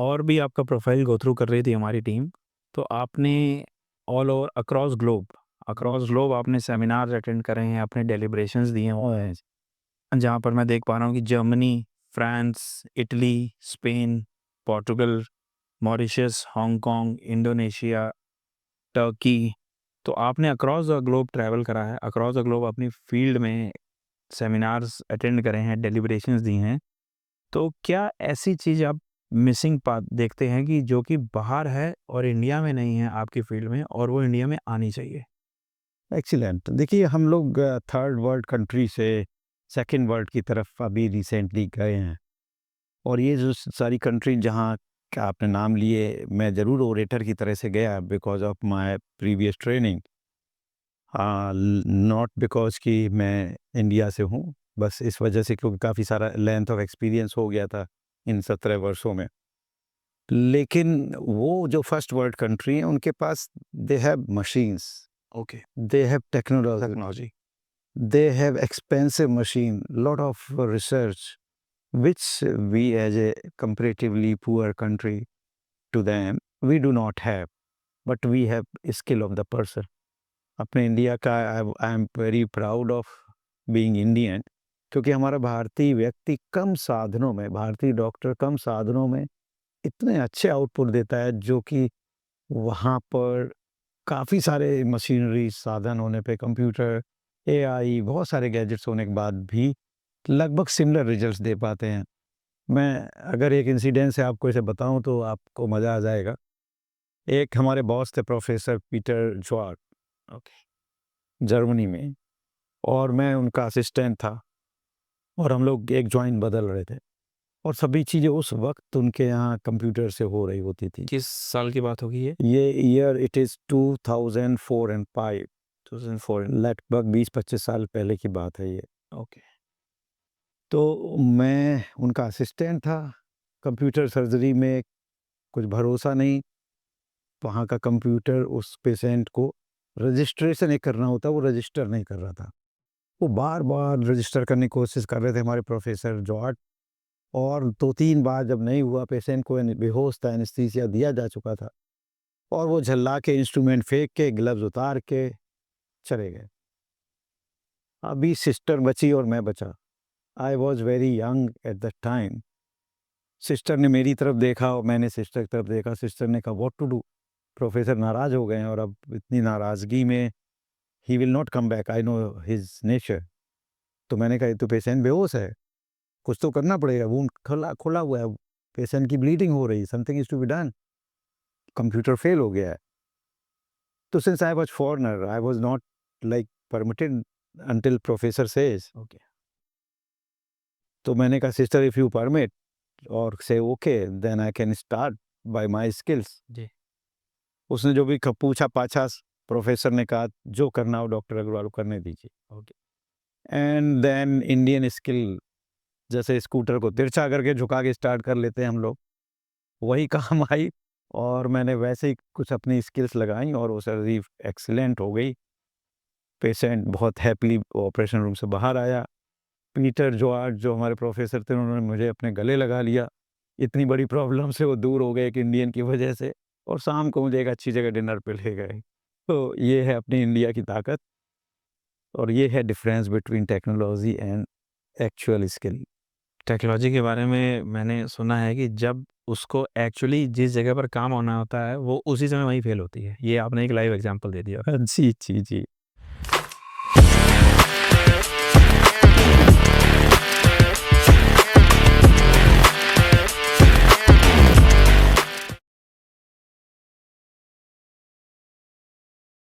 और भी आपका प्रोफाइल गो थ्रू कर रही थी हमारी टीम, तो आपने ऑल ओवर अक्रॉस ग्लोब आपने सेमिनार्स अटेंड करे हैं, आपने डेलिब्रेशंस दिए हुए हैं, जहाँ पर मैं देख पा रहा हूँ कि Germany, France, Italy, Spain, Portugal, Mauritius, Hong Kong, Indonesia, Turkey. तो आपने अक्रॉस द ग्लोब ट्रैवल करा है, अक्रॉस द ग्लोब अपनी फील्ड में सेमिनार्स अटेंड करे हैं, डेलिब्रेशंस दी हैं। तो क्या ऐसी चीज़ आप मिसिंग पार्ट देखते हैं कि जो कि बाहर है और इंडिया में नहीं है आपकी फील्ड में, और वो इंडिया में आनी चाहिए? एक्सीलेंट। देखिए, हम लोग थर्ड वर्ल्ड कंट्री से सेकंड वर्ल्ड की तरफ अभी रिसेंटली गए हैं, और ये जो सारी कंट्री जहाँ का आपने नाम लिए, मैं ज़रूर ओरेटर की तरह से गया because of my previous training, not because कि मैं इंडिया से हूँ, बस इस वजह से क्योंकि काफ़ी सारा लेंथ ऑफ एक्सपीरियंस हो गया था इन 17 वर्षों में। लेकिन वो जो फर्स्ट वर्ल्ड कंट्री है, उनके पास they have machines, okay, they have technology, technology. they have expensive machine, lot of research, which we as a comparatively poor country to them, we do not have, but we have skill of the person. अपने India का I am very proud of being Indian, क्योंकि हमारा भारतीय व्यक्ति कम साधनों में, भारतीय doctor कम साधनों में इतने अच्छे आउटपुट देता है, जो कि वहाँ पर काफ़ी सारे मशीनरी साधन होने पे, कंप्यूटर, एआई, बहुत सारे गैजेट्स होने के बाद भी लगभग सिमिलर रिजल्ट्स दे पाते हैं। मैं अगर एक इंसिडेंट से आपको इसे बताऊं तो आपको मज़ा आ जाएगा। एक हमारे बॉस थे प्रोफेसर पीटर ज्वार्ट, ओके, जर्मनी में, और मैं उनका असिस्टेंट था, और हम लोग एक जॉइंट बदल रहे थे, और सभी चीज़ें उस वक्त उनके यहाँ कंप्यूटर से हो रही होती थी। किस साल की बात होगी ये? ये ईयर इट इज़ 2004 एंड 5, 2004। लगभग 20-25 साल पहले की बात है ये। ओके, तो मैं उनका असिस्टेंट था। कंप्यूटर सर्जरी में कुछ भरोसा नहीं, वहाँ का कंप्यूटर उस पेशेंट को रजिस्ट्रेशन एक करना होता है, वो रजिस्टर नहीं कर रहा था। वो बार-बार रजिस्टर करने की कोशिश कर रहे थे हमारे प्रोफेसर जॉर्ज, और 2-3 बार जब नहीं हुआ, पेशेंट को बेहोश था, एनेस्थीसिया दिया जा चुका था, और वो झल्ला के इंस्ट्रूमेंट फेंक के, ग्लव्स उतार के चले गए। अभी सिस्टर बची और मैं बचा। I was very young at that time. Sister ने मेरी तरफ देखा और मैंने सिस्टर की तरफ देखा। सिस्टर ने कहा व्हाट टू डू। प्रोफेसर नाराज हो गए हैं, और अब इतनी नाराजगी में he will not come back, I know his nature. तो मैंने कहा ये तो पेशेंट बेहोश है, कुछ तो करना पड़ेगा, वुंड खुला खुला हुआ है, पेशेंट की ब्लीडिंग हो रही है, something is to be done, computer fail हो गया है। तो since I was foreigner, I was not like permitted until professor says. Okay. तो मैंने कहा sister if you permit or say okay, then I can start by my skills. जी। उसने जो भी पूछा पाछा, प्रोफेसर ने कहा जो करना हो डॉक्टर अग्रवाल को करने दीजिए। Okay. And then Indian skill, जैसे स्कूटर को तिरछा करके झुका के स्टार्ट कर लेते हैं हम लोग, वही काम आई, और मैंने वैसे ही कुछ अपनी स्किल्स लगाई, और वो सर्जरी एक्सीलेंट हो गई। पेशेंट बहुत हैप्पीली ऑपरेशन रूम से बाहर आया। पीटर जो आज जो हमारे प्रोफेसर थे, उन्होंने मुझे अपने गले लगा लिया। इतनी बड़ी प्रॉब्लम से वो दूर हो गए एक इंडियन की वजह से, और शाम को मुझे एक अच्छी जगह डिनर पे ले गए। तो ये है अपनी इंडिया की ताकत, और ये है difference between technology and actual skill. Technology के बारे में मैंने सुना है कि जब उसको एक्चुअली जिस जगह पर काम होना होता है, वो उसी समय वहीं फ़ेल होती है। ये आपने एक लाइव एग्ज़ाम्पल दे दिया। जी, जी, जी।